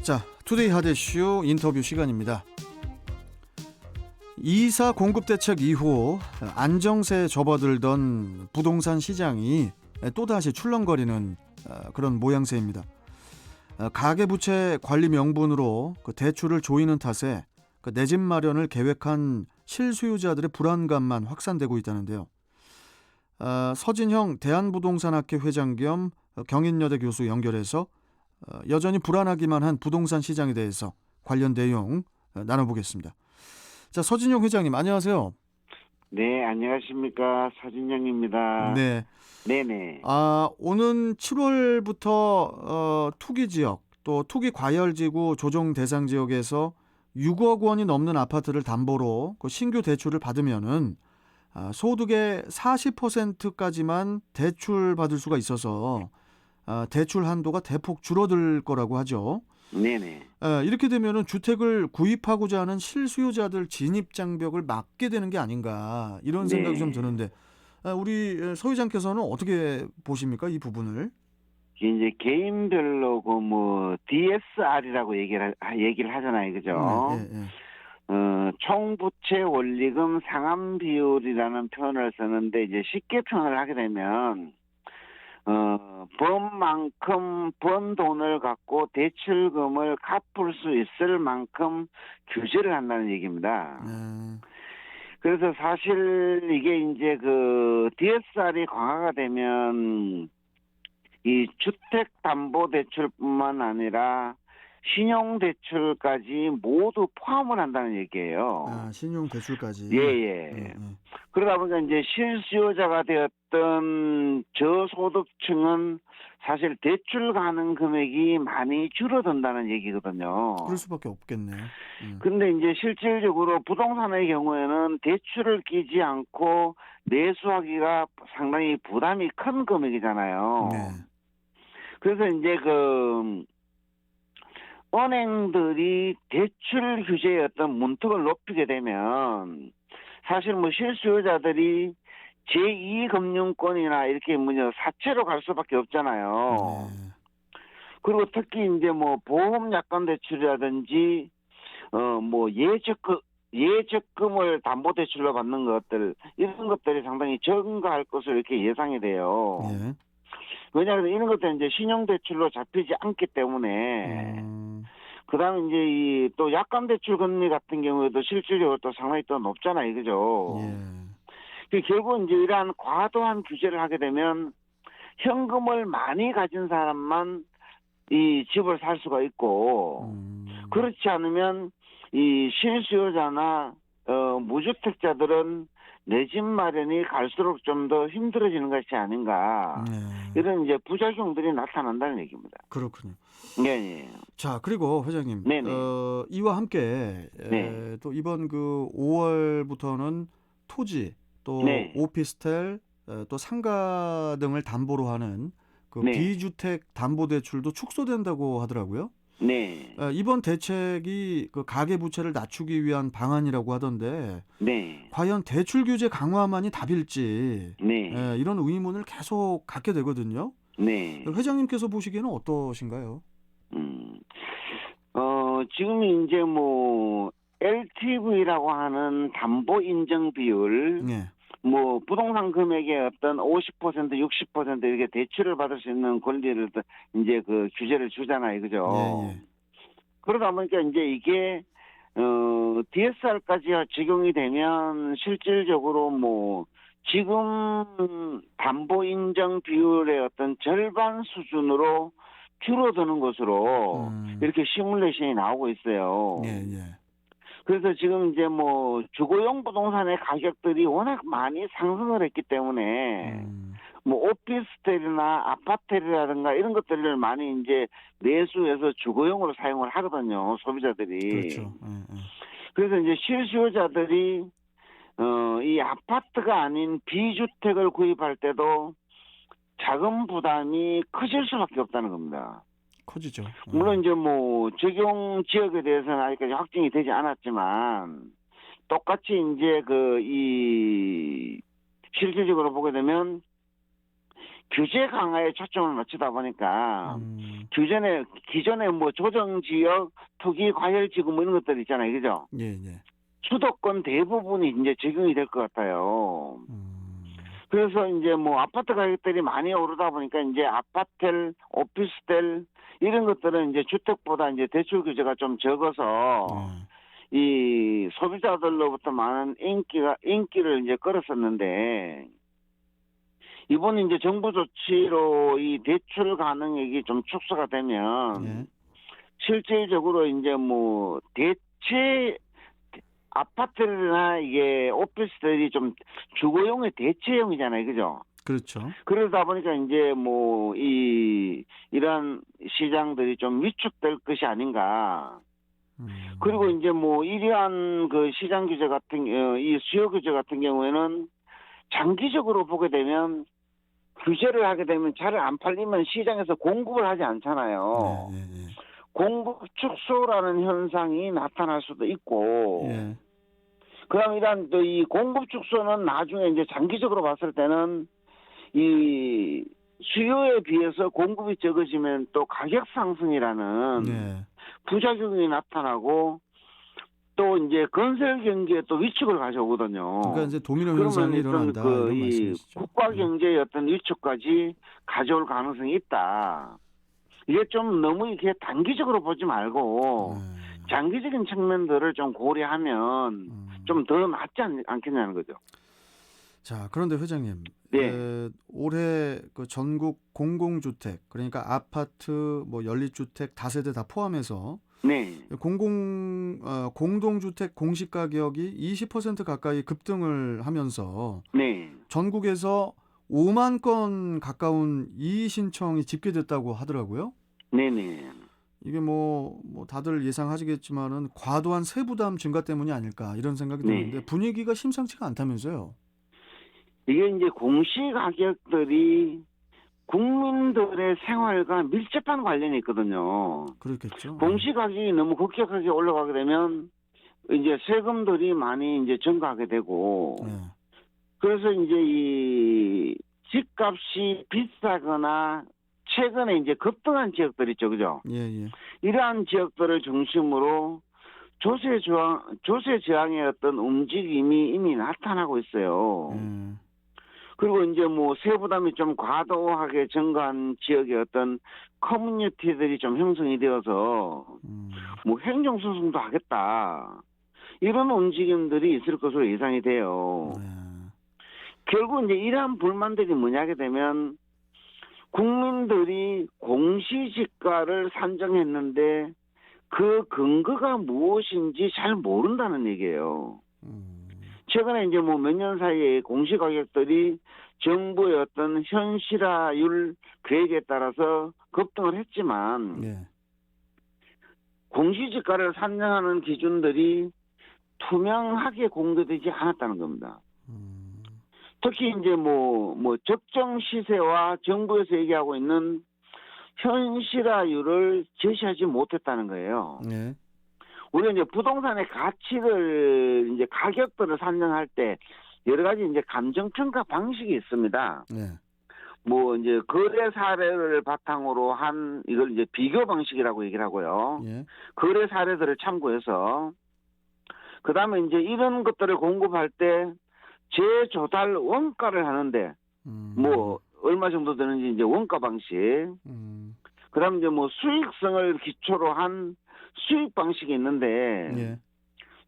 자, 투데이 하드쇼 인터뷰 시간입니다. 이사 공급 대책 이후 안정세에 접어들던 부동산 시장이 또다시 출렁거리는 그런 모양새입니다. 가계부채 관리 명분으로 그 대출을 조이는 탓에 내 집 마련을 계획한 실수요자들의 불안감만 확산되고 있다는데요. 서진형 대한부동산학회 회장 겸 경인여대 교수 연결해서 여전히 불안하기만 한 부동산 시장에 대해서 관련 내용 나눠보겠습니다. 자, 서진용 회장님 안녕하세요. 네, 안녕하십니까. 서진영입니다. 네. 네네. 오는 7월부터 투기 지역 또 투기 과열지구 조정 대상 지역에서 6억 원이 넘는 아파트를 담보로 그 신규 대출을 받으면은 소득의 40%까지만 대출 받을 수가 있어서 대출 한도가 대폭 줄어들 거라고 하죠. 네네. 이렇게 되면은 주택을 구입하고자 하는 실수요자들 진입 장벽을 막게 되는 게 아닌가 이런 생각이 좀 드는데 우리 서 회장께서는 어떻게 보십니까 이 부분을? 이제 개인별로 DSR이라고 얘기를 하잖아요. 그죠? 네. 총부채 원리금 상환 비율이라는 표현을 쓰는데 이제 쉽게 표현을 하게 되면 번 돈을 갖고 대출금을 갚을 수 있을 만큼 규제를 한다는 얘기입니다. 그래서 사실 이게 이제 DSR이 강화가 되면 이 주택담보대출뿐만 아니라 신용대출까지 모두 포함을 한다는 얘기예요. 신용대출까지. 예. 그러다 보니까 이제 실수요자가 되었던 저소득층은 사실 대출 가능 금액이 많이 줄어든다는 얘기거든요. 그럴 수밖에 없겠네. 근데 이제 실질적으로 부동산의 경우에는 대출을 끼지 않고 내수하기가 상당히 부담이 큰 금액이잖아요. 네. 그래서 이제 은행들이 대출 규제의 어떤 문턱을 높이게 되면 사실 실수요자들이 제2금융권이나 이렇게 사채로 갈 수밖에 없잖아요. 그리고 특히 이제 보험 약관 대출이라든지 예적금을 담보대출로 받는 것들 이런 것들이 상당히 증가할 것으로 이렇게 예상이 돼요. 왜냐하면 이런 것들은 이제 신용대출로 잡히지 않기 때문에 그다음에 이제 또 약관대출 금리 같은 경우에도 실질적으로 또 상당히 또 높잖아요, 그죠? 결국 이제 이러한 과도한 규제를 하게 되면 현금을 많이 가진 사람만 이 집을 살 수가 있고 그렇지 않으면 이 실수요자나 무주택자들은 내 집 마련이 갈수록 좀 더 힘들어지는 것이 아닌가 이런 이제 부작용들이 나타난다는 얘기입니다. 그렇군요. 네. 자, 그리고 회장님, 네네. 이와 함께 또 이번 5월부터는 토지 또 오피스텔 또 상가 등을 담보로 하는 비주택 담보대출도 축소된다고 하더라고요. 네. 이번 대책이 가계 부채를 낮추기 위한 방안이라고 하던데 과연 대출 규제 강화만이 답일지 이런 의문을 계속 갖게 되거든요. 회장님께서 보시기에는 어떠신가요? 지금 이제 LTV라고 하는 담보 인정 비율 부동산 금액의 어떤 50%, 60% 이렇게 대출을 받을 수 있는 권리를 이제 규제를 주잖아요. 그죠? 그러다 보니까 이제 이게, DSR까지 적용이 되면 실질적으로 지금 담보 인정 비율의 어떤 절반 수준으로 줄어드는 것으로 이렇게 시뮬레이션이 나오고 있어요. 그래서 지금 이제 주거용 부동산의 가격들이 워낙 많이 상승을 했기 때문에 오피스텔이나 아파트라든가 이런 것들을 많이 이제 매수해서 주거용으로 사용을 하거든요, 소비자들이. 그렇죠. 그래서 이제 실수요자들이 이 아파트가 아닌 비주택을 구입할 때도 자금 부담이 커질 수밖에 없다는 겁니다. 커지죠. 물론 이제 적용 지역에 대해서는 아직까지 확정이 되지 않았지만 똑같이 이제 실질적으로 보게 되면 규제 강화에 초점을 맞추다 보니까 음. 기존에 뭐 조정지역, 투기 과열지구 뭐 이런 것들 있잖아요, 그죠? 예, 예. 수도권 대부분이 이제 적용이 될 것 같아요. 음. 그래서 이제 뭐 아파트 가격들이 많이 오르다 보니까 이제 아파트, 오피스텔 이런 것들은 이제 주택보다 이제 대출 규제가 좀 적어서 예. 이 소비자들로부터 많은 인기를 이제 끌었었는데 이번 이제 정부 조치로 이 대출 가능액이 좀 축소가 되면 예. 실질적으로 이제 뭐 대체 아파트나 이게 오피스들이 좀 주거용의 대체용이잖아요, 그죠? 그렇죠. 그러다 보니까 이제 뭐 이러한 시장들이 좀 위축될 것이 아닌가. 그리고 이제 뭐 이러한 그 시장 규제 이 수요 규제 같은 경우에는 장기적으로 보게 되면 규제를 하게 되면 잘 안 팔리면 시장에서 공급을 하지 않잖아요. 예, 예, 예. 공급 축소라는 현상이 나타날 수도 있고, 예. 그다음 이런 또 이 공급 축소는 나중에 이제 장기적으로 봤을 때는 이 수요에 비해서 공급이 적어지면 또 가격 상승이라는 예. 부작용이 나타나고 또 이제 건설 경기에 또 위축을 가져오거든요. 그러니까 이제 도미노 그러면 현상이 어떤 일어난다 이런 이 말씀이시죠. 국가 예. 경제의 어떤 위축까지 가져올 가능성이 있다. 이게 좀 너무 이렇게 단기적으로 보지 말고 장기적인 측면들을 좀 고려하면 좀 더 낫지 않겠냐는 거죠. 자, 그런데 회장님, 네. 올해 그 전국 공공주택, 그러니까 아파트, 뭐 연립주택, 다세대 다 포함해서 네. 공동주택 공시가격이 20% 가까이 급등을 하면서 네. 전국에서 5만 건 가까운 이의 신청이 집계됐다고 하더라고요. 네네. 이게 뭐 다들 예상하시겠지만은 과도한 세부담 증가 때문이 아닐까 이런 생각이 드는데 네. 분위기가 심상치가 않다면서요. 이게 이제 공시가격들이 국민들의 생활과 밀접한 관련이 있거든요. 그렇겠죠. 공시가격이 너무 급격하게 올라가게 되면 이제 세금들이 많이 이제 증가하게 되고, 예. 그래서 이제 이 집값이 비싸거나 최근에 이제 급등한 지역들 있죠, 그죠? 예, 예. 이러한 지역들을 중심으로 조세 저항의 어떤 움직임이 이미 나타나고 있어요. 예. 그리고 이제 뭐 세부담이 좀 과도하게 증가한 지역의 어떤 커뮤니티들이 좀 형성이 되어서 뭐 행정소송도 하겠다. 이런 움직임들이 있을 것으로 예상이 돼요. 결국 이제 이러한 불만들이 뭐냐게 되면 국민들이 공시지가를 산정했는데 그 근거가 무엇인지 잘 모른다는 얘기예요. 최근에 이제 뭐 몇 년 사이에 공시가격들이 정부의 어떤 현실화율 계획에 따라서 급등을 했지만 예. 공시지가를 산정하는 기준들이 투명하게 공개되지 않았다는 겁니다. 특히 이제 뭐 적정 시세와 정부에서 얘기하고 있는 현실화율을 제시하지 못했다는 거예요. 예. 우리가 이제 부동산의 가치를 이제 가격들을 산정할 때 여러 가지 이제 감정평가 방식이 있습니다. 예. 뭐 이제 거래 사례를 바탕으로 한 이걸 이제 비교 방식이라고 얘기를 하고요. 예. 거래 사례들을 참고해서 그다음에 이제 이런 것들을 공급할 때 재조달 원가를 하는데 뭐 얼마 정도 되는지 이제 원가 방식. 그다음에 이제 뭐 수익성을 기초로 한 수익 방식이 있는데 예.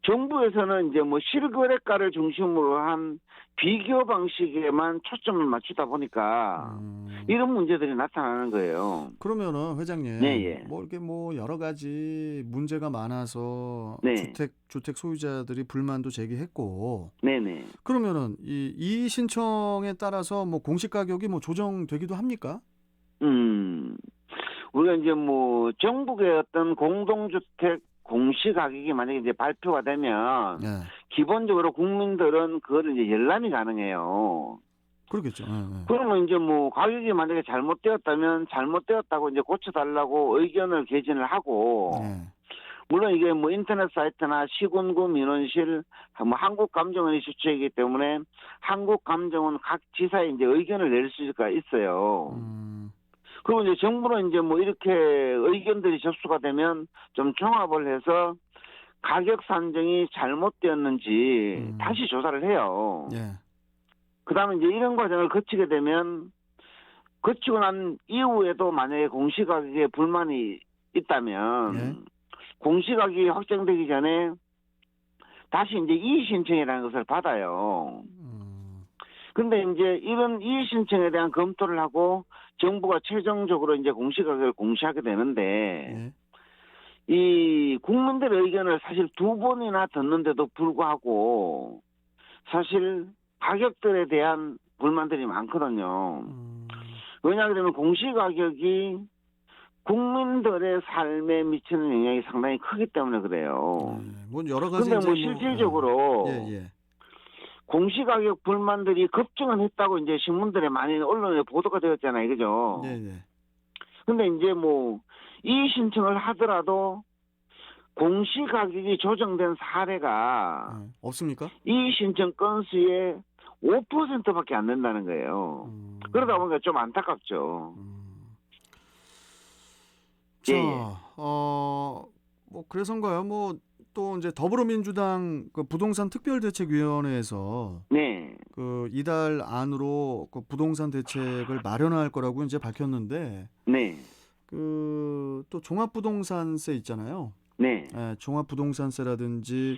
정부에서는 이제 뭐 실거래가를 중심으로 한 비교 방식에만 초점을 맞추다 보니까 이런 문제들이 나타나는 거예요. 그러면은 회장님, 네, 예. 뭐 이렇게 뭐 여러 가지 문제가 많아서 네. 주택 소유자들이 불만도 제기했고, 네네. 그러면은 이 신청에 따라서 뭐 공시 가격이 뭐 조정되기도 합니까? 우리가 이제 뭐 전국의 어떤 공동주택 공시가격이 만약에 이제 발표가 되면 예. 기본적으로 국민들은 그거를 이제 열람이 가능해요. 그렇겠죠. 예, 예. 그러면 이제 뭐 가격이 만약에 잘못되었다면 잘못되었다고 이제 고쳐달라고 의견을 개진을 하고 예. 물론 이게 뭐 인터넷 사이트나 시군구 민원실, 뭐 한국감정원이 주최이기 때문에 한국감정원 각 지사에 이제 의견을 낼 수가 있어요. 그리고 이제 정부는 이제 뭐 이렇게 의견들이 접수가 되면 좀 종합을 해서 가격 산정이 잘못되었는지 다시 조사를 해요. 예. 그다음에 이제 이런 과정을 거치게 되면 거치고 난 이후에도 만약에 공시가격에 불만이 있다면 예. 공시가격이 확정되기 전에 다시 이제 이의 신청이라는 것을 받아요. 근데 이제 이런 이의 신청에 대한 검토를 하고 정부가 최종적으로 이제 공시가격을 공시하게 되는데 예. 이 국민들의 의견을 사실 2번이나 듣는데도 불구하고 사실 가격들에 대한 불만들이 많거든요. 왜냐하면 공시가격이 국민들의 삶에 미치는 영향이 상당히 크기 때문에 그래요. 뭐 여러 가지. 근데 뭐 실질적으로 예. 공시가격 불만들이 급증은 했다고 이제 신문들에 많이 언론에 보도가 되었잖아요, 그죠? 예. 근데 이제 뭐 이의 신청을 하더라도 공시가격이 조정된 사례가 없습니까? 이의 신청 건수의 5%밖에 안 된다는 거예요. 그러다 보니까 좀 안타깝죠. 자, 뭐 그래서인가요? 뭐 또 이제 더불어민주당 그 부동산 특별대책위원회에서 네. 그 이달 안으로 그 부동산 대책을 마련할 거라고 이제 밝혔는데, 네. 그 또 종합부동산세 있잖아요. 네. 종합부동산세라든지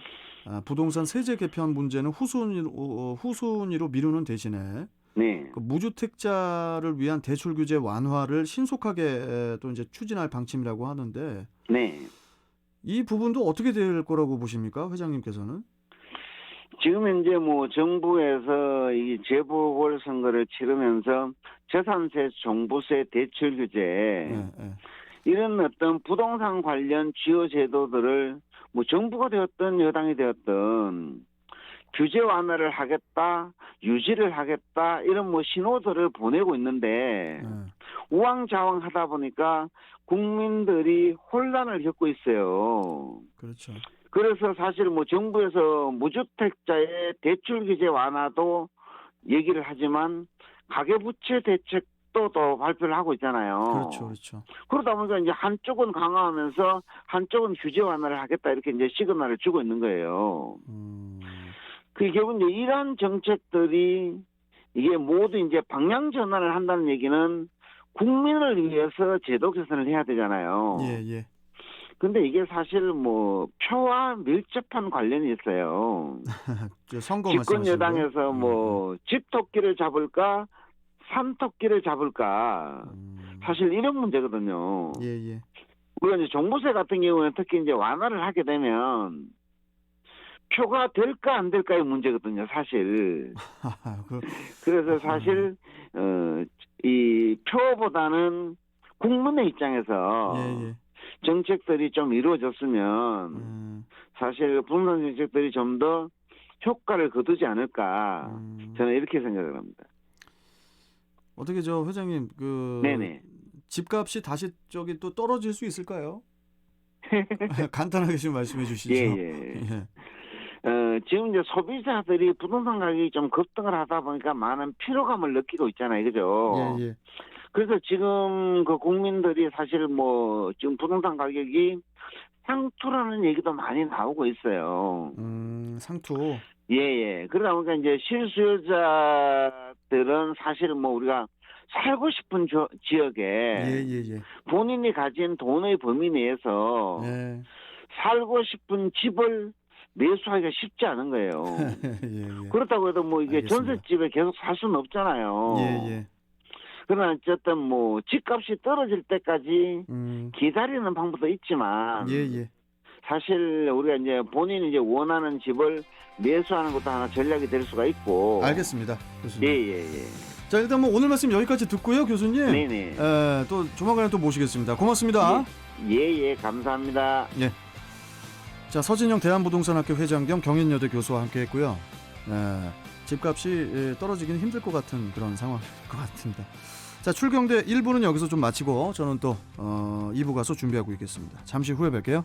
부동산 세제 개편 문제는 후순위로 미루는 대신에 네. 그 무주택자를 위한 대출 규제 완화를 신속하게 또 이제 추진할 방침이라고 하는데, 네. 이 부분도 어떻게 될 거라고 보십니까, 회장님께서는? 지금 이제 뭐 정부에서 이 재보궐선거를 치르면서 재산세, 종부세, 대출 규제 이런 어떤 부동산 관련 주요 제도들을 뭐 정부가 되었든 여당이 되었든 규제 완화를 하겠다, 유지를 하겠다 이런 뭐 신호들을 보내고 있는데 우왕좌왕하다 보니까 국민들이 혼란을 겪고 있어요. 그렇죠. 그래서 사실 뭐 정부에서 무주택자의 대출 규제 완화도 얘기를 하지만 가계부채 대책도 또 발표를 하고 있잖아요. 그렇죠. 그러다 보니까 이제 한쪽은 강화하면서 한쪽은 규제 완화를 하겠다 이렇게 이제 시그널을 주고 있는 거예요. 그 결국 이제 이러한 정책들이 이게 모두 이제 방향 전환을 한다는 얘기는 국민을 위해서 제도 개선을 해야 되잖아요. 예. 근데 이게 사실 뭐 표와 밀접한 관련이 있어요. 선거 집권 여당에서 뭐 집토끼를 잡을까 산토끼를 잡을까 사실 이런 문제거든요. 예. 물론 이제 종부세 같은 경우는 특히 이제 완화를 하게 되면 표가 될까 안 될까의 문제거든요, 사실. 그래서 사실 이 표보다는 국민의 입장에서 정책들이 좀 이루어졌으면 사실 부동산 정책들이 좀 더 효과를 거두지 않을까 저는 이렇게 생각을 합니다. 어떻게 저 회장님 네네. 집값이 다시 저기 또 떨어질 수 있을까요? 간단하게 좀 말씀해 주시죠. 예. 지금 이제 소비자들이 부동산 가격이 좀 급등을 하다 보니까 많은 피로감을 느끼고 있잖아요, 그죠? 예. 그래서 지금 그 국민들이 사실 뭐 지금 부동산 가격이 상투라는 얘기도 많이 나오고 있어요. 상투. 예. 그러다 보니까 이제 실수요자들은 사실 뭐 우리가 살고 싶은 지역에 예. 본인이 가진 돈의 범위 내에서 살고 싶은 집을 매수하기가 쉽지 않은 거예요. 예. 그렇다고 해도 뭐 이게 알겠습니다. 전셋집에 계속 살 수는 없잖아요. 예. 그러나 어쨌든 뭐 집값이 떨어질 때까지 기다리는 방법도 있지만 예. 사실 우리가 이제 본인이 이제 원하는 집을 매수하는 것도 하나 전략이 될 수가 있고. 알겠습니다, 교수님. 예. 자, 일단 뭐 오늘 말씀 여기까지 듣고요, 교수님. 네네. 또 조만간에 또 모시겠습니다. 고맙습니다. 예, 감사합니다. 예. 자, 서진영 대한부동산학교 회장 겸 경인여대 교수와 함께했고요. 집값이 떨어지기는 힘들 것 같은 그런 상황일 것 같습니다. 자, 출경대 1부는 여기서 좀 마치고 저는 또 2부 가서 준비하고 있겠습니다. 잠시 후에 뵐게요.